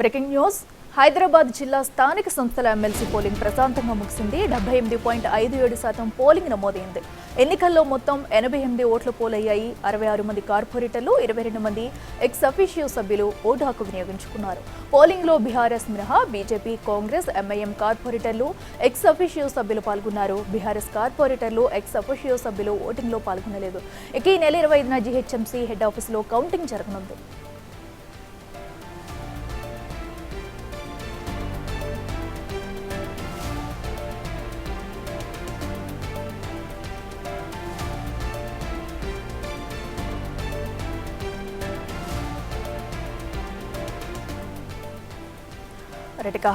Breaking news Hyderabad జిల్లా స్థానిక సంస్థల ఎమ్మెల్సీ పోలింగ్ ప్రశాంతంగా ముగిసింది. 78.57% పోలింగ్ నమోదైంది. ఎన్నికల్లో మొత్తం 88 ఓట్లు పోలయ్యాయి. 66 మంది కార్పొరేటర్లు, 22 మంది ఎక్స్ అఫీషియో సభ్యులు ఓటు హక్కు వినియోగించుకున్నారు. పోలింగ్లో బీఆర్ఎస్ మినహా బీజేపీ, కాంగ్రెస్, ఎంఐఎం కార్పొరేటర్లు, ఎక్స్ అఫీషియో సభ్యులు పాల్గొన్నారు. బీఆర్ఎస్ కార్పొరేటర్లు, ఎక్స్ అఫీషియో సభ్యులు ఓటింగ్లో పాల్గొనలేదు. ఇక ఈ నెల 25న జీహెచ్ఎంసీ హెడ్ ఆఫీసులో కౌంటింగ్ జరగనుంది.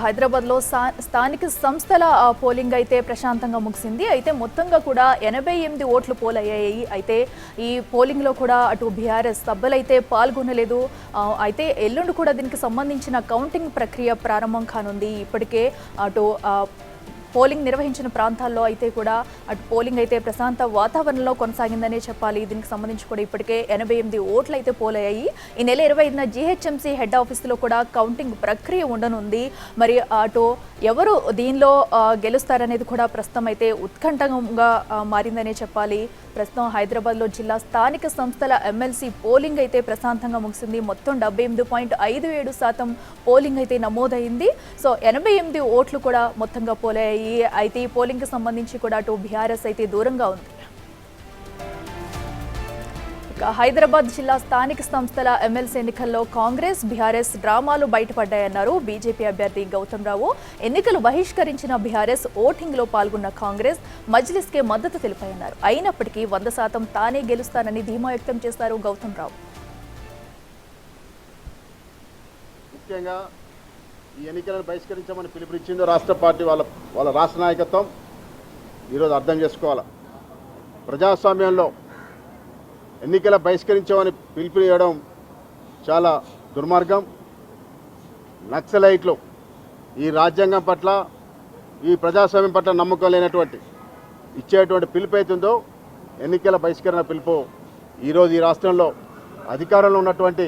హైదరాబాద్ లో స్థానిక సంస్థల పోలింగ్ అయితే ప్రశాంతంగా ముగిసింది. అయితే మొత్తంగా కూడా 88 ఓట్లు పోలయ్యాయి. అయితే ఈ పోలింగ్ లో కూడా అటు బీఆర్ఎస్ సభ్యులైతే పాల్గొనలేదు. అయితే ఎల్లుండి కూడా దీనికి సంబంధించిన కౌంటింగ్ ప్రక్రియ ప్రారంభం కానుంది. ఇప్పటికే అటు పోలింగ్ నిర్వహించిన ప్రాంతాల్లో అయితే కూడా అటు పోలింగ్ అయితే ప్రశాంత వాతావరణంలో కొనసాగిందనే చెప్పాలి. దీనికి సంబంధించి కూడా ఇప్పటికే 88 ఓట్లు అయితే పోలయ్యాయి. ఈ నెల 25న జీహెచ్ఎంసీ హెడ్ ఆఫీసులో కూడా కౌంటింగ్ ప్రక్రియ ఉండనుంది. మరి అటు ఎవరు దీనిలో గెలుస్తారనేది కూడా ప్రస్తుతం అయితే ఉత్కంఠంగా మారిందనే చెప్పాలి. ప్రస్తుతం హైదరాబాద్లో జిల్లా స్థానిక సంస్థల ఎమ్మెల్సీ పోలింగ్ అయితే ప్రశాంతంగా ముగిసింది. మొత్తం 78.57% పోలింగ్ అయితే నమోదైంది. సో 88 ఓట్లు కూడా మొత్తంగా పోలయ్యాయి. అయితే ఈ పోలింగ్ కి సంబంధించి కూడా అటు బీఆర్ఎస్ అయితే దూరంగా ఉంది. హైదరాబాద్ జిల్లా స్థానిక సంస్థల ఎమ్మెల్సీ ఎన్నికల్లో కాంగ్రెస్, బీఆర్ఎస్ డ్రామాలు బయటపడ్డాయన్నారు బీజేపీ అభ్యర్థి గౌతమ్ రావు. ఎన్నికలు బహిష్కరించిన బీఆర్ఎస్ ఓటింగ్ లో పాల్గొన్న కాంగ్రెస్ మజ్లిస్ కే మద్దతు తెలిపాయన్నారు. అయినప్పటికీ 100% తానే గెలుస్తానని ధీమా వ్యక్తం చేశారు గౌతమ్ రావు. ముఖ్యంగా ఈ ఎన్నికలను బహిష్కరించమని పిలుపునిచ్చిందో రాష్ట్ర పార్టీ వాళ్ళ రాష్ట్ర నాయకత్వం ఈరోజు అర్థం చేసుకోవాలి. ప్రజాస్వామ్యంలో ఎన్నికల బహిష్కరించమని పిలుపునివ్వడం చాలా దుర్మార్గం. నక్సలైట్లు ఈ రాజ్యాంగం పట్ల, ఈ ప్రజాస్వామ్యం పట్ల నమ్మకం లేనటువంటి ఇచ్చేటువంటి పిలుపు అవుతుందో ఎన్నికల బహిష్కరణ పిలుపు ఈరోజు ఈ రాష్ట్రంలో అధికారంలో ఉన్నటువంటి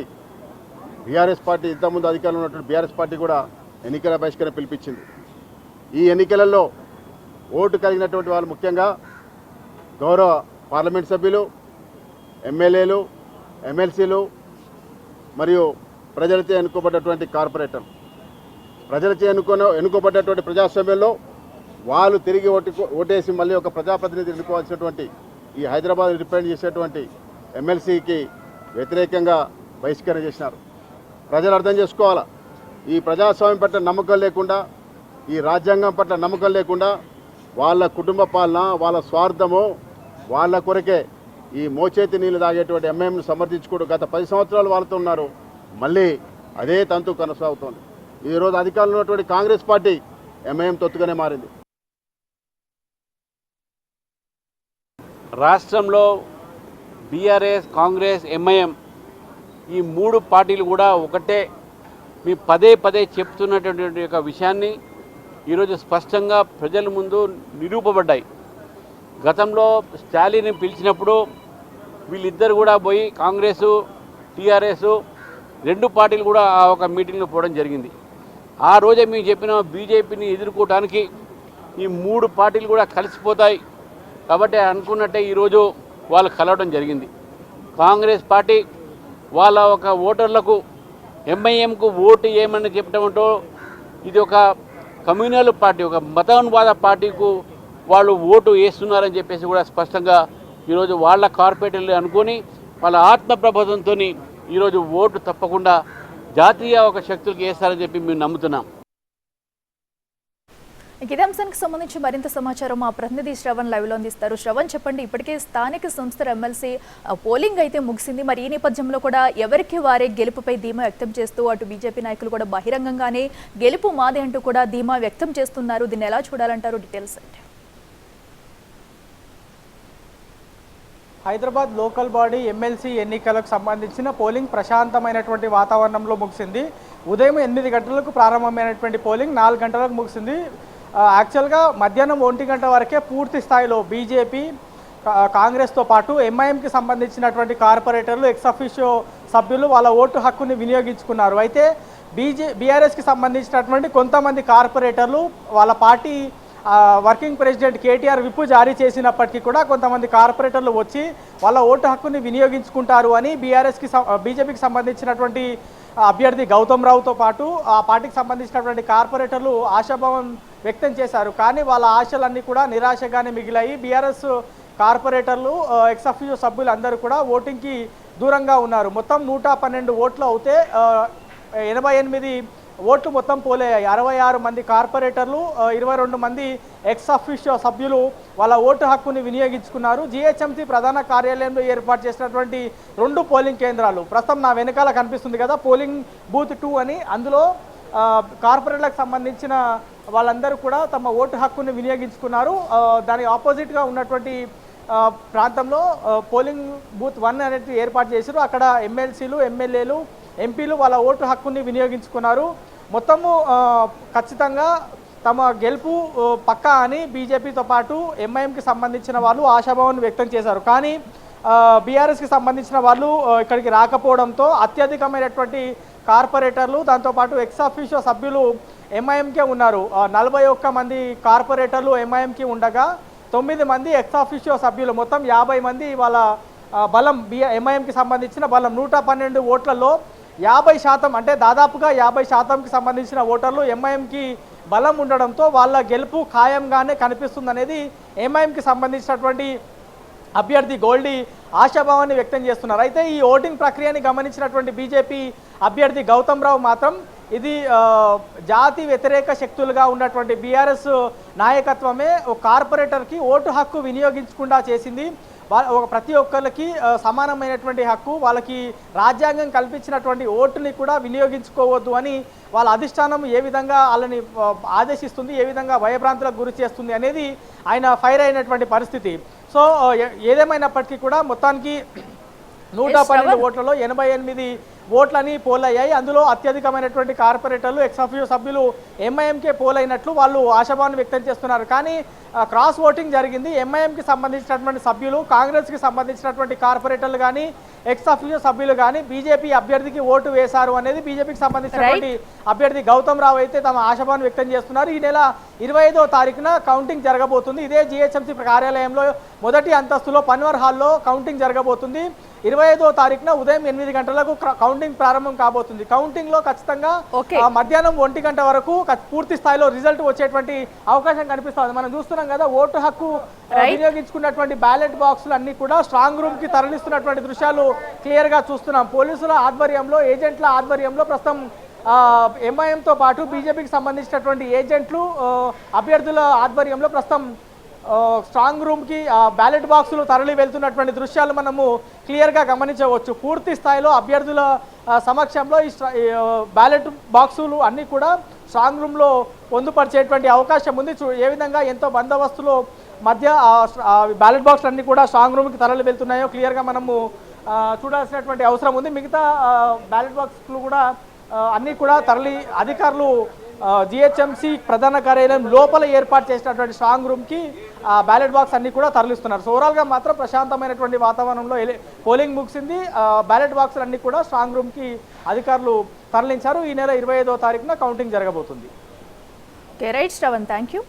బీఆర్ఎస్ పార్టీ, ఇంతకుముందు అధికారంలో ఉన్నటువంటి బీఆర్ఎస్ పార్టీ కూడా ఎన్నికల బహిష్కరణ పిలిపించింది. ఈ ఎన్నికలలో ఓటు కలిగినటువంటి వాళ్ళు ముఖ్యంగా గౌరవ పార్లమెంట్ సభ్యులు, ఎమ్మెల్యేలు, ఎమ్మెల్సీలు మరియు ప్రజలచే ఎన్నుకోబడ్డటువంటి కార్పొరేటర్లు. ప్రజలచే ఎన్నుకోబడ్డటువంటి ప్రజాస్వామ్యంలో వాళ్ళు తిరిగి ఓటేసి మళ్ళీ ఒక ప్రజాప్రతినిధి ఎన్నుకోవాల్సినటువంటి ఈ హైదరాబాద్ రిప్రజెంట్ చేసేటువంటి ఎమ్మెల్సీకి వ్యతిరేకంగా బహిష్కరణ చేసినారు. ప్రజలు అర్థం చేసుకోవాలా, ఈ ప్రజాస్వామ్యం పట్ల నమ్మకం లేకుండా, ఈ రాజ్యాంగం పట్ల నమ్మకం లేకుండా వాళ్ళ కుటుంబ పాలన, వాళ్ళ స్వార్థము, వాళ్ళ కొరకే ఈ మోచేతి నీళ్ళు తాగేటువంటి ఎంఐఎంను సమర్థించుకోవడం గత 10 సంవత్సరాలు వాళ్ళతో ఉన్నారు. మళ్ళీ అదే తంతు కొనసాగుతోంది. ఈరోజు అధికారంలో ఉన్నటువంటి కాంగ్రెస్ పార్టీ ఎంఐఎం తొత్తుగానే మారింది. రాష్ట్రంలో బీఆర్ఎస్, కాంగ్రెస్, ఎంఐఎం ఈ 3 పార్టీలు కూడా ఒకటే మీ పదే చెప్తున్నటువంటి ఒక విషయాన్ని ఈరోజు స్పష్టంగా ప్రజల ముందు నిరూపబడ్డాయి. గతంలో స్టాలిన్ పిలిచినప్పుడు వీళ్ళిద్దరు కూడా పోయి కాంగ్రెసు, టీఆర్ఎస్ 2 పార్టీలు కూడా ఆ ఒక మీటింగ్లో పోవడం జరిగింది. ఆ రోజే మేము చెప్పిన బీజేపీని ఎదుర్కోవడానికి ఈ 3 పార్టీలు కూడా కలిసిపోతాయి కాబట్టి అనుకున్నట్టే ఈరోజు వాళ్ళు కలవడం జరిగింది. కాంగ్రెస్ పార్టీ వాళ్ళ ఒక ఓటర్లకు ఎంఐఎంకు ఓటు ఏమని చెప్పడంతో ఇది ఒక కమ్యూనల్ పార్టీ, ఒక మతోన్మాద పార్టీకు వాళ్ళు ఓటు వేస్తున్నారని చెప్పేసి కూడా స్పష్టంగా ఈరోజు వాళ్ళ కార్పొరేటర్లు అనుకొని వాళ్ళ ఆత్మప్రబోధంతో ఈరోజు ఓటు తప్పకుండా జాతీయ ఒక శక్తులకు వేస్తారని చెప్పి మేము నమ్ముతున్నాం. ఇదే అంశానికి సంబంధించి మరింత సమాచారం మా ప్రతినిధి శ్రవణ్ లైవ్లో అందిస్తారు. శ్రవణ్, చెప్పండి, ఇప్పటికే స్థానిక సంస్థల ఎమ్మెల్సీ పోలింగ్ అయితే ముగిసింది. మరి ఈ నేపథ్యంలో కూడా ఎవరికి వారే గెలుపుపై ధీమా వ్యక్తం చేస్తూ అటు బీజేపీ నాయకులు కూడా బహిరంగంగానే గెలుపు మాదే అంటూ కూడా ధీమా వ్యక్తం చేస్తున్నారు. దీన్ని ఎలా చూడాలంటారు? డీటెయిల్స్ అంటే హైదరాబాద్ లోకల్ బాడీ ఎమ్మెల్సీ ఎన్నికలకు సంబంధించిన పోలింగ్ ప్రశాంతమైనటువంటి వాతావరణంలో ముగిసింది. ఉదయం 8 గంటలకు ప్రారంభమైనటువంటి పోలింగ్ 4 గంటలకు ముగిసింది. యాక్చువల్గా మధ్యాహ్నం 1 గంట వరకే పూర్తి స్థాయిలో బీజేపీ, కాంగ్రెస్తో పాటు ఎంఐఎంకి సంబంధించినటువంటి కార్పొరేటర్లు, ఎక్స్ అఫీషియో సభ్యులు వాళ్ళ ఓటు హక్కుని వినియోగించుకున్నారు. అయితే బీఆర్ఎస్కి సంబంధించినటువంటి కొంతమంది కార్పొరేటర్లు వాళ్ళ పార్టీ వర్కింగ్ ప్రెసిడెంట్ కేటీఆర్ విప్పు జారీ చేసినప్పటికీ కూడా కొంతమంది కార్పొరేటర్లు వచ్చి వాళ్ళ ఓటు హక్కుని వినియోగించుకుంటారు అని బీజేపీకి సంబంధించినటువంటి అభ్యర్థి గౌతమ్ రావుతో పాటు ఆ పార్టీకి సంబంధించినటువంటి కార్పొరేటర్లు ఆశాభావం వ్యక్తం చేశారు. కానీ వాళ్ళ ఆశలన్నీ కూడా నిరాశగానే మిగిలాయి. బీఆర్ఎస్ కార్పొరేటర్లు ఎక్స్ అఫిషియో సభ్యులు అందరూ కూడా ఓటింగ్కి దూరంగా ఉన్నారు. మొత్తం 112 ఓట్లు అవుతే 88 ఓట్లు మొత్తం పోలయ్యాయి. 66 మంది కార్పొరేటర్లు 22 మంది ఎక్స్ అఫిషియో సభ్యులు వాళ్ళ ఓటు హక్కుని వినియోగించుకున్నారు. జీహెచ్ఎంసీ ప్రధాన కార్యాలయంలో ఏర్పాటు చేసినటువంటి 2 పోలింగ్ కేంద్రాలు ప్రస్తుతం నా వెనకాల కనిపిస్తుంది కదా, పోలింగ్ బూత్ 2 అని, అందులో కార్పొరేట్లకు సంబంధించిన వాళ్ళందరూ కూడా తమ ఓటు హక్కుని వినియోగించుకున్నారు. దానికి ఆపోజిట్గా ఉన్నటువంటి ప్రాంతంలో పోలింగ్ బూత్ 1 అనేది ఏర్పాటు చేశారు. అక్కడ ఎమ్మెల్సీలు, ఎమ్మెల్యేలు, ఎంపీలు వాళ్ళ ఓటు హక్కుని వినియోగించుకున్నారు. మొత్తము ఖచ్చితంగా తమ గెలుపు పక్కా అని బీజేపీతో పాటు ఎంఐఎంకి సంబంధించిన వాళ్ళు ఆశాభావాన్ని వ్యక్తం చేశారు. కానీ బీఆర్ఎస్కి సంబంధించిన వాళ్ళు ఇక్కడికి రాకపోవడంతో అత్యధికమైనటువంటి కార్పొరేటర్లు దాంతోపాటు ఎక్స్ అఫిషియో సభ్యులు ఎంఐఎంకే ఉన్నారు. 41 మంది కార్పొరేటర్లు ఎంఐఎంకి ఉండగా 9 మంది ఎక్స్ అఫిషియో సభ్యులు, మొత్తం 50 మంది వాళ్ళ బలం ఎంఐఎంకి సంబంధించిన బలం 112 ఓట్లలో 50% అంటే దాదాపుగా 50%కి సంబంధించిన ఓటర్లు ఎంఐఎంకి బలం ఉండడంతో వాళ్ళ గెలుపు ఖాయంగానే కనిపిస్తుందనేది ఎంఐఎంకి సంబంధించినటువంటి అభ్యర్థి గోల్డీ ఆశాభావాన్ని వ్యక్తం చేస్తున్నారు. అయితే ఈ ఓటింగ్ ప్రక్రియని గమనించినటువంటి బీజేపీ అభ్యర్థి గౌతమ్ రావు మాత్రం ఇది జాతి వ్యతిరేక శక్తులుగా ఉన్నటువంటి బీఆర్ఎస్ నాయకత్వమే ఒక కార్పొరేటర్కి ఓటు హక్కు వినియోగించకుండా చేసింది. ప్రతి ఒక్కరికి సమానమైనటువంటి హక్కు, వాళ్ళకి రాజ్యాంగం కల్పించినటువంటి ఓటుని కూడా వినియోగించుకోవద్దు అని వాళ్ళ అధిష్టానం ఏ విధంగా వాళ్ళని ఆదేశిస్తుంది, ఏ విధంగా భయభ్రాంతులకు గురి చేస్తుంది అనేది ఆయన ఫైర్ అయినటువంటి పరిస్థితి. సో ఏదేమైనప్పటికీ కూడా మొత్తానికి 112 ఓట్లలో 88 ఓట్లని పోలయ్యాయి. అందులో అత్యధికమైనటువంటి కార్పొరేటర్లు ఎక్స్ అఫిషియో సభ్యులు ఎంఐఎంకే పోలైనట్లు వాళ్ళు ఆశాభావాన్ని వ్యక్తం చేస్తున్నారు. కానీ క్రాస్ ఓటింగ్ జరిగింది. ఎంఐఎంకి సంబంధించినటువంటి సభ్యులు, కాంగ్రెస్కి సంబంధించినటువంటి కార్పొరేటర్లు కానీ ఎక్స్ అఫిషియో సభ్యులు కానీ బీజేపీ అభ్యర్థికి ఓటు వేశారు అనేది బీజేపీకి సంబంధించినటువంటి అభ్యర్థి గౌతమ్ రావు అయితే తమ ఆశాభావాన్ని వ్యక్తం చేస్తున్నారు. ఈ నెల 25వ తారీఖున కౌంటింగ్ జరగబోతుంది. ఇదే జీహెచ్ఎంసీ కార్యాలయంలో మొదటి అంతస్తులో పన్వర్ హాల్లో కౌంటింగ్ జరగబోతుంది. 25వ తారీఖున ఉదయం 8 గంటలకు కౌంటింగ్ ప్రారంభం కాబోతుంది. కౌంటింగ్ లో ఖచ్చితంగా మధ్యాహ్నం 1 గంట వరకు పూర్తి స్థాయిలో రిజల్ట్ వచ్చేటువంటి అవకాశం కనిపిస్తుంది. మనం చూస్తున్నాం కదా, ఓటు హక్కు వినియోగించుకున్నటువంటి బ్యాలెట్ బాక్సులు అన్ని కూడా స్ట్రాంగ్ రూమ్ కి తరలిస్తున్నటువంటి దృశ్యాలు క్లియర్ గా చూస్తున్నాం. పోలీసుల ఆధ్వర్యంలో, ఏజెంట్ల ఆధ్వర్యంలో ప్రస్తుతం ఎంఐఎంతో పాటు బీజేపీకి సంబంధించినటువంటి ఏజెంట్లు, అభ్యర్థుల ఆధ్వర్యంలో ప్రస్తుతం స్ట్రాంగ్ రూమ్కి బ్యాలెట్ బాక్సులు తరలి వెళ్తున్నటువంటి దృశ్యాలు మనము క్లియర్గా గమనించవచ్చు. పూర్తి స్థాయిలో అభ్యర్థుల సమక్షంలో ఈ బ్యాలెట్ బాక్సులు అన్నీ కూడా స్ట్రాంగ్ రూమ్లో పొందుపరిచేటువంటి అవకాశం ఉంది. ఏ విధంగా ఎంతో బందోబస్తులో మధ్య బ్యాలెట్ బాక్సులు అన్నీ కూడా స్ట్రాంగ్ రూమ్కి తరలి వెళ్తున్నాయో క్లియర్గా మనము చూడాల్సినటువంటి అవసరం ఉంది. మిగతా బ్యాలెట్ బాక్సులు కూడా అన్నీ కూడా తరలి అధికారులు జీహెచ్ఎంసీ ప్రధాన కార్యాలయం లోపల ఏర్పాటు చేసినటువంటి స్ట్రాంగ్ రూమ్కి బ్యాలెట్ బాక్స్ అన్ని కూడా తరలిస్తున్నారు. సో ఓవరాల్గా మాత్రం ప్రశాంతమైనటువంటి వాతావరణంలో పోలింగ్ ముగిసింది. బ్యాలెట్ బాక్సులు అన్ని కూడా స్ట్రాంగ్ రూమ్కి అధికారులు తరలించారు. ఈ నెల 25వ తారీఖున కౌంటింగ్ జరగబోతుంది. Right Shravan, thank you.